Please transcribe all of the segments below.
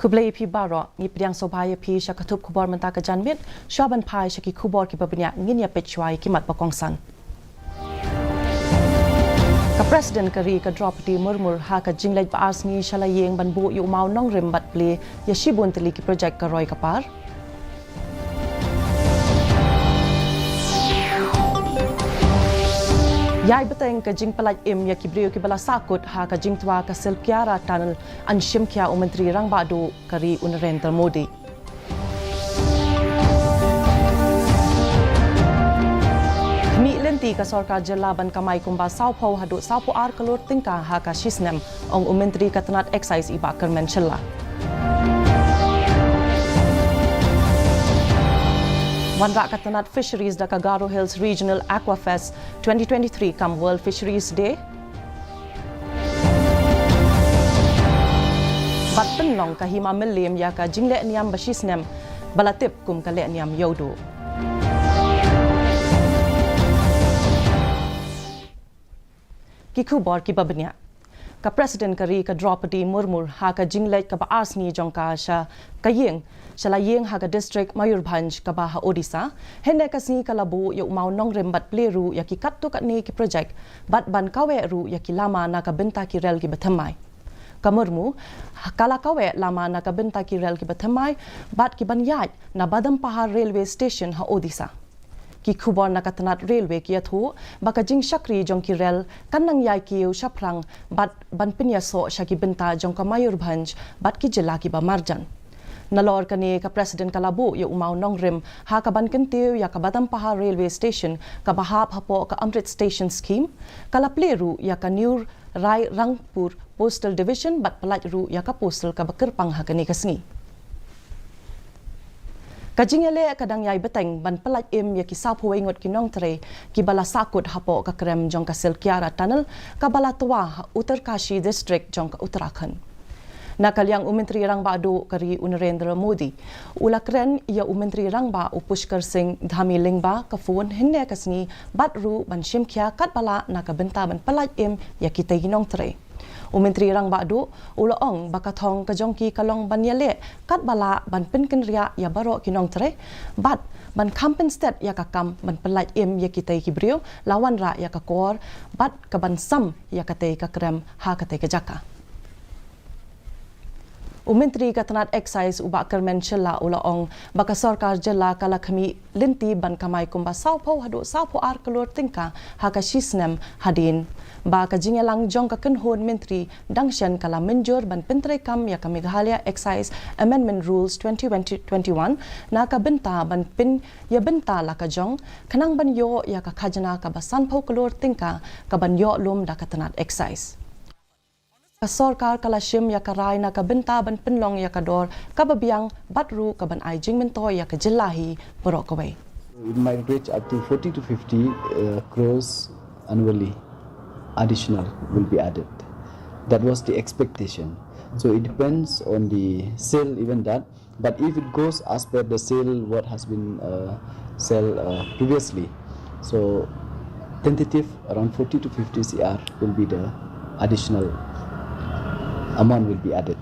Kublai pi baro ni pediang sobaya pi syakatup kubor mentaka janmit syaban pai syaki kubor ki babnya nginya pechwai kimat pakongsan. Ka Presiden kari ka Draupadi Murmur ha ka jinglej ba asni shalayeng banbu yu mau nong rimbat ple ya shibun teli ki project ka roy kapar. Yai beteng ka jing pelaj im ya kibriyo ki bala sakut ha ka jing tua ka selkiara tunnel an shimkia u menteri rang badu kari Narendra Modi. Mi lenti ka sarkar jelaban kamai kumba saupo hadu saupo ar kalur tingka ha ka shisnem ong u menteri ka tenat excise iba kermen shella. Wanra katanat Fisheries da Garo Hills Regional Aquafest 2023 kam World Fisheries Day. Bat penlong ka hima milim ya ka jingle niam bashisnem balatip kum ka le niam yodo. Kiku bor ki babnya. Ka Presiden kari ka Draupadi Murmur ha ka jingle ka ba asni jongka sha kayeng Shalayeng haga district Mayurbhanj kabaha Odisha hene kasni kalabu yu mau nong rembat pleru ya ki kattu katni ki project bat ban kawe ru ya ki lama na ka benta ki rel ki bathamai kamurmu kala kawe lama na ka benta ki rel ki bathamai bat ki ban yaj na badam pahar railway station ha Odisha ki khubor na katanat railway ki athu baka jing shakri jong ki rel kanang yai ki u shaprang bat ban pinya so shaki benta jong ka Mayurbhanj bat ki jila ki ba marjan Nalor kani ka Presiden kalabu yu umau nongrim ha ka ban kentiu ya ka Badam Pahar Railway Station ka bahap hapo ka Amrit Station Scheme kala pleru ya ka New Rai Rangpur Postal Division bat pelaj ru ya ka postal ka bakirpang ha kani kasngi. Kajingele kadang yai beteng ban pelaj im ya ki sapu wengot ki nong tre ki bala sakut hapo ka krem jong ka Silkiara Tunnel ka bala tua Uttar Kashi District jong ka Uttarakhand. Nakalyang Menteri Rang Badu kari Narendra Modi. Ulakren ia Menteri Rang Ba Pushkar Singh Dhami Lingba ka phone hinne kasni batru ban shimkhya kat bala nakabenta ban palaj im ya kita ginong tre. Menteri Rang Badu ulaong bakathong ka jongki kalong ban yale kat bala ban pinken ria ya baro kinong tre bat ban compensate ya ka kam ban palaj im ya kita kibrio lawan ra ya ka kor bat ka ban sam ya kate ka krem ha kate ka jaka. Menteri Katanat Excise ubak kermen shella ulaong baka sarkar jela kala kami linti ban kamai kumba saupo hadu saupo ar kelur tingka haka shisnem hadin baka jingelang jong ka kenhon menteri dangshan kala menjur ban pentre kam ya ka Meghalaya Excise Amendment Rules 2021 na ka benta ban pin ya benta la ka jong kanang ban yo ya ka khajana ka basan pau kelur tingka ka ban yo lum da Katanat Excise. Sarkar kala shim ya karai na ka benta ban penlong ya kador kababiang batru ka ban ai jingmento ya ka jillahi borokaway. It might reach up to 40 to 50 crores annually additional will be added. That was the expectation. So it depends on the sale even that. But if it goes as per the sale what has been sell previously, so tentative around 40 to 50 CR will be the additional amount will be added.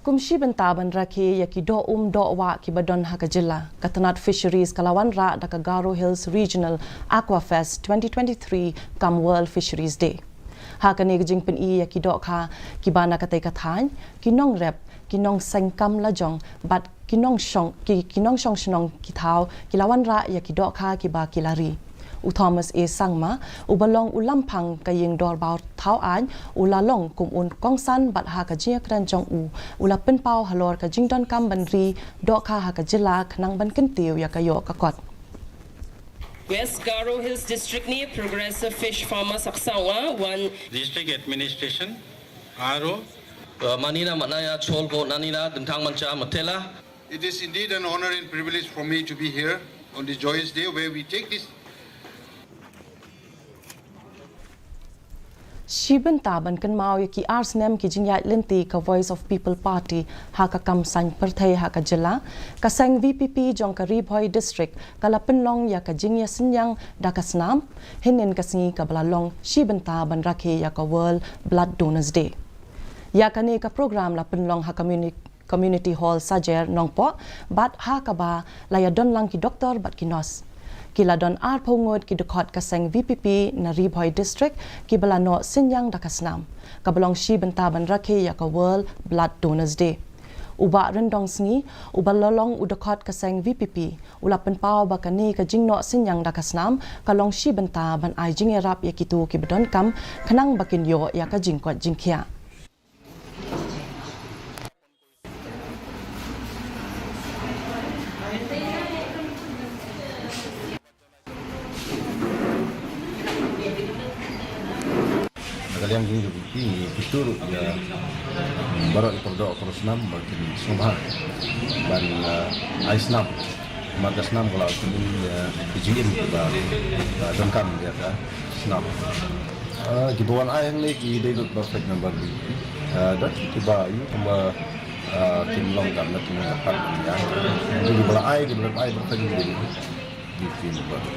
Kumshi bentaban raki ya ki do wa ki badon hakajilla Katanat Fisheries kalawan ra da ka Garo Hills Regional Aquafest 2023 kam World Fisheries Day. Hakani jing pen I ya ki do kha ki bana ka te ka than ki nong rep ki nong sengkam la jong bat ki nong shong shnong ki thau ki lawan ra ya ki do kha ki ba ki lari. Thomas A. Sangma, ubalong ulampang kaying dorbao tau an, ulalong kum un kongsan bat ha ka jia kran jong ula penpao halor ka jingdon kam banri, dok ha ka jila kanang ban kentiu ya kayo kakot. West Garo Hills District ni Progressive Fish Farmer Saksawa, one District Administration, Aro. Manina manaya cholko nanina dentang mancha matela. It is indeed an honor and privilege for me to be here on this joyous day where we take this Shiben taban kan mau ya ki arsnem ki jingyat lenti ka Voice of People Party ha ka kam sang perthai ha ka jela ka sang VPP jong ka Ribhoi District kala penlong ya ka jingya sinyang da ka snam hinin ka singi ka balalong shiben taban rakhe ya ka World Blood Donors Day. Ya kani ka program la penlong ha community hall sajer nongpo bat ha ka ba la ya don lang ki doktor bat ki nos. Kila don ar pongod ki dukot kaseng VPP na Ribhoy district ki balano sinyang dakasnam. Kabalong shi bentaban rakhe ya ka World Blood Donors Day. Uba rendong sngi uba lolong udakot kaseng VPP ula penpau bakani ka jingno sinyang dakasnam kalong shi bentaban ai jingerap ya kitu ki bedon kam kanang bakin yo ya ka jingkot jingkia. Kalian gini begini fitur ya baru diperdok terus enam makin semua dan aisnam markas enam kalau kini ya dijin baru dengkam dia kan enam gibuan ayang lagi dia dot perfect number di dan tiba ini tambah tim long kan tim dapat ya jadi bola ay perfect di film baru.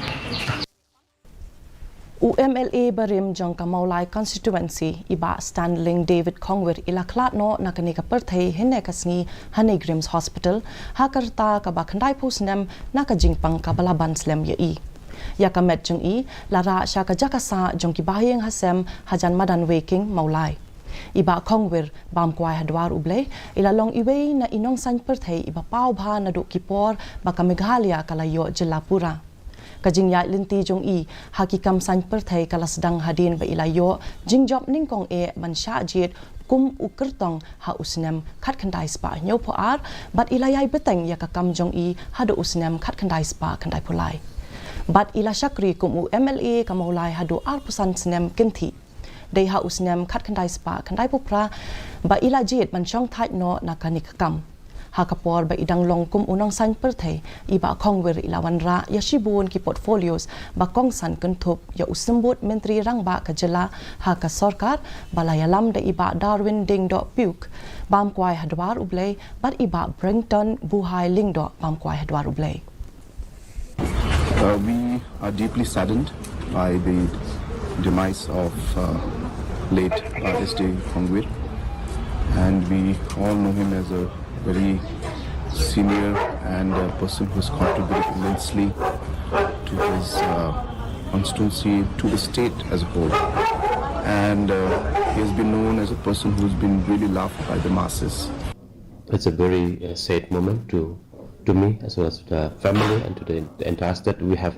UMLA Barim jong Kamaulai constituency iba Stanling David Kongwir ila klatno na kanika perthei hine kasni Honey Grims Hospital hakarta ka ba khandai pusnem na ka jingpang ka balaban slem ye I ya ka met jong I lara sha ka jakasa jong ki bahing hasem hajan madan waking maulai iba Kongwir bam kwai hadwar uble ila long iwei na inong san perthei iba pau bha na do kipor ba ka Meghalaya kalayo Jelapura. Kajing ya linti jong I hakikam san perthai kala sedang hadin ba ilayo jingjob ningkong ban sha jit kum ukertong ha usnem khat khandai spa nyo po ar bat ilayai beteng ya kakam jong I hado usnem khat khandai spa khandai pulai bat ila shakri kum UMLA kamaulai hado ar pusan snem kinti dei ha usnem khat khandai spa khandai pupra ba ila jit ban chong thai no na kanikam hakapor ba idang longkum unang san perthei iba Kongwir ilawan ra ya shibun ki portfolios ba kongsan kentup ya usembut menteri rangba kajela haka sarkar balaya lam da iba Darwin ding do puk bam kwai hadwar ublei bat iba Brenton buhai ling do bam kwai hadwar ublei. We are deeply saddened by the demise of late RSD Kongwir, and we all know him as a very senior and a person who has contributed immensely to his constituency, to the state as a whole. And he has been known as a person who has been really loved by the masses. It's a very sad moment to me as well as to the family and to the entire state. We have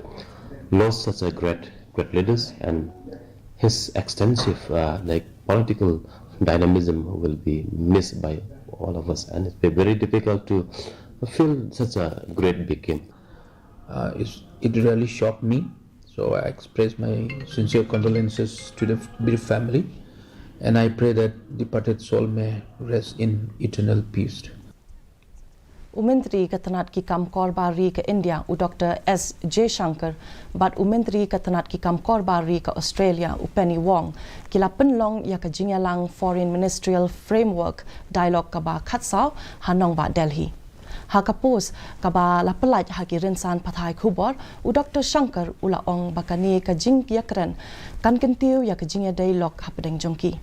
lost such a great leaders, and his extensive political dynamism will be missed by all of us, and it's very difficult to feel such a great beacon. It really shocked me, so I express my sincere condolences to the bereaved family, and I pray that departed soul may rest in eternal peace. Umentri Katanat ki kam korbari ka India u Dr. S. J. Shankar bat umentri Katanat ki kam korbari ka Australia u Penny Wong kila penlong ya ka jingalang Foreign Ministerial Framework Dialogue ka ba Khatsau hanong ba Delhi. Hakapos ka ba la pelaj haki rinsan pathai khubor u Dr. Shankar ula ong bakani ka jing yakren kan kentiu ya ka jingya dialogue hapdeng jongki.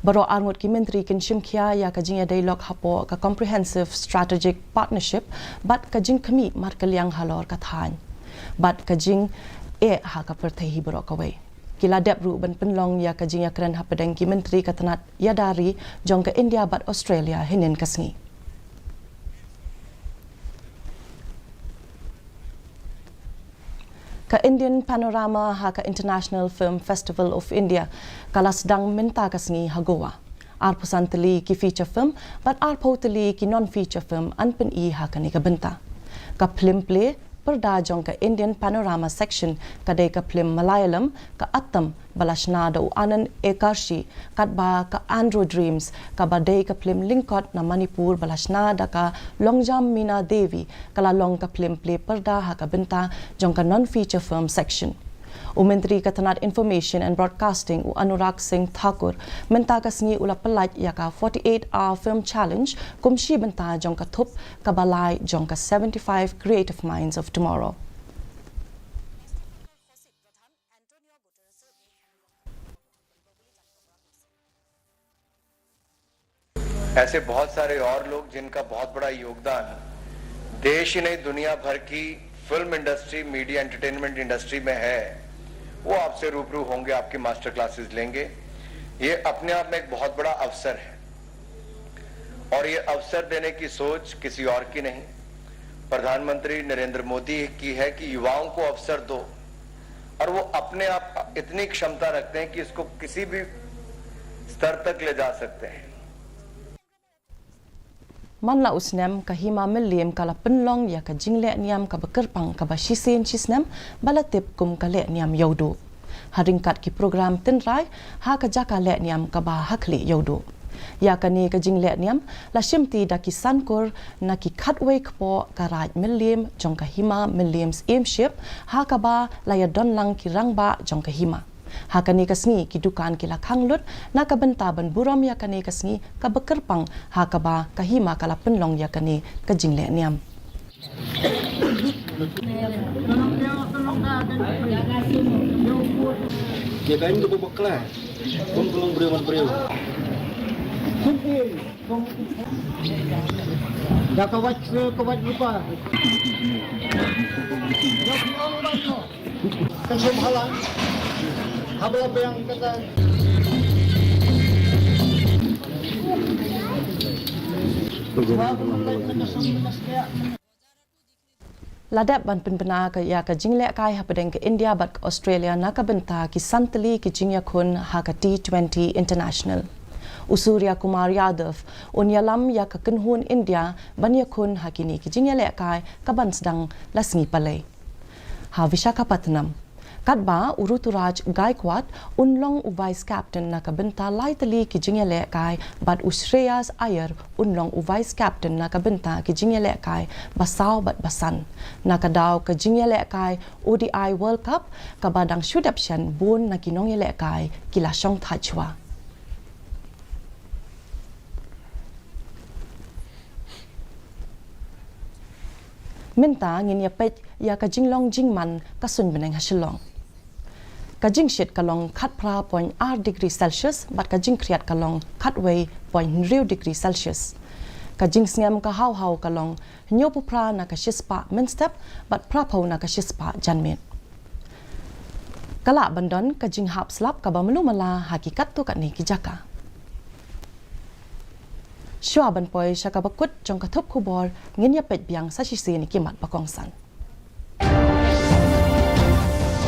Baro arngot ki menteri kin shimkhia ya ka jingya dialog hapo ka comprehensive strategic partnership bat ka jing kami mar kalyang halor ka than bat ka jing ha ka perthei baro ka wei kila dep ru ban penlong ya ka jingya kran hapadeng ki menteri ka tanat yadari jong ka India bat Australia hinin kasngi. Ka Indian Panorama ha ka International Film Festival of India kala sedang minta kasngi ha Goa. Ar pusantali ki feature film but ar potali ki non feature film anpen I ha ka ni ka benta. Ka film play perda jong ka Indian Panorama section kadai ka film Malayalam ka Attam Balashnada u Anand Ekarshi katba ka Andro Dreams ka badai ka film Lingkot na Manipur Balashnada ka Longjam Meena Devi kala long ka film play perda ha ka benta jong ka non feature film section. Umentri Katanat Information and Broadcasting u Anurag Singh Thakur menta kasngi ula pelaj ya ka 48-hour film challenge kumshi benta jong ka thup ka balai jong ka 75 creative minds of tomorrow. ऐसे बहुत सारे और लोग जिनका बहुत बड़ा योगदान देश ही नहीं दुनिया भर की film industry, media, entertainment industry में है, वो आपसे रूबरू होंगे, आपकी मास्टर क्लासेस लेंगे। ये अपने आप में एक बहुत बड़ा अवसर है और ये अवसर देने की सोच किसी और की नहीं, प्रधानमंत्री नरेंद्र मोदी की है कि युवाओं को अवसर दो, और वो अपने आप इतनी क्षमता रखते हैं कि इसको किसी भी स्तर तक ले जा सकते हैं। Manla usnem kahima melim kala penlong ya ka jingle niam ka bekerpang ka basisen chisnem balatip kum ka le niam yodo. Haringkat ki program tenrai ha ka jaka le niam ka ba hakli yodo. Ya ka ni ka jingle niam la shimti da ki sankor na ki khatway kpo ka raj melim jong ka hima melims aimship ha ka ba la ya don lang ki rangba jong ka hima. Hakani kasni ki dukan kila khanglut na ka benta ban buram ya kani kasni ka bekerpang ha ka ba kahima kala penlong ya kani ka jingle niam. Dia kain tu beklah. Pun belum beriu. Dah kawat lupa. Kan semhala. Habla yang kata Ladap ban penpena ka ya ka jingle kai ha pedeng ke India bat ke Australia na ka benta ki santali ki jingya khun ha ka T20 International. Usurya Kumar Yadav unyalam ya ka kenhun India banya khun ha kini ki jingya le kai ka ban sedang lasngi palai. Ha Visakhapatnam Katba Uruturaj Gaikwad unlong u vice captain na kabenta laitali ki jingle kai bat Ushreyas Ayer unlong u vice captain na kabenta ki jingle kai basau bat basan na kadaw ka jingle kai ODI World Cup ka badang shudapshan bun na kinong yele kai kila shong thachwa. Minta ngin ya pet ya ka jinglong jingman ka sun beneng hasilong. Ka jing shit kalong khat pra 0.8 degree Celsius bat ka jing kriat kalong khat wei 0.0 degree Celsius. Ka jing sngam ka hau kalong nyopu pra na ka shispa min step bat pra pau na ka shispa janmet. Kala bandon ka jing hap slap ka bamelu mala hakikat tu kat ni ki jaka. Shua ban poi shaka bakut jong ka thup khubor ngin ya pet biang sa shisi ni kimat bakongsan.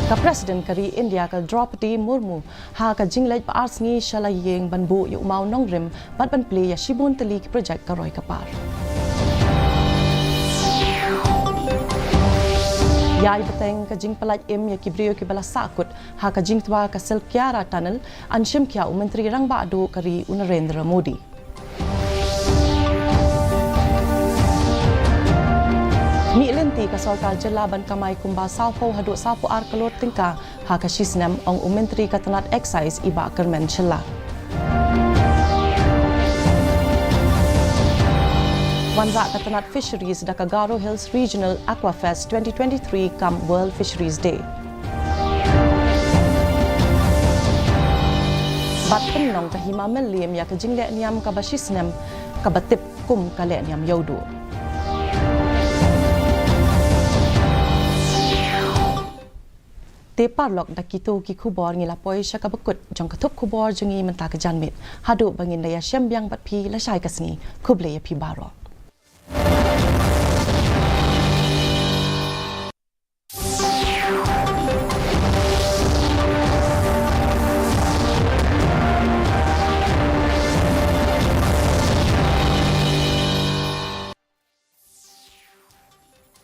Ka President kari India ka Draupadi Murmu ha ka jinglej pa arsngi shalayeng banbu yu mau nongrim bat ban play ya shibun tali ki project ka roi kapar. Ya ibeteng ka jing palaj im ya kibrio ki bala sakut ha ka jing twa ka Selkiara Tunnel anshim kya Menteri Rangba adu kari Narendra Modi. Mi lenti ka sorkar jelaban kamai kumba saupo hadu saupo ar kalor tingka ha ka shisnam ong Menteri ka tanat excise iba kermen chela. Wanza ka tanat fisheries da ka Garo Hills Regional Aquafest 2023 kam World Fisheries Day. Bat penong ka hima melim ya ka jingle niam ka bashisnam ka batip kum ka le niam yodo. Te parlok da kito ki khubor ngila poi shaka bakut jong ka thup khubor jongi menta ka janmit hadu bangin da ya shyambyang bat phi la shai kasni khuble ya phi baro.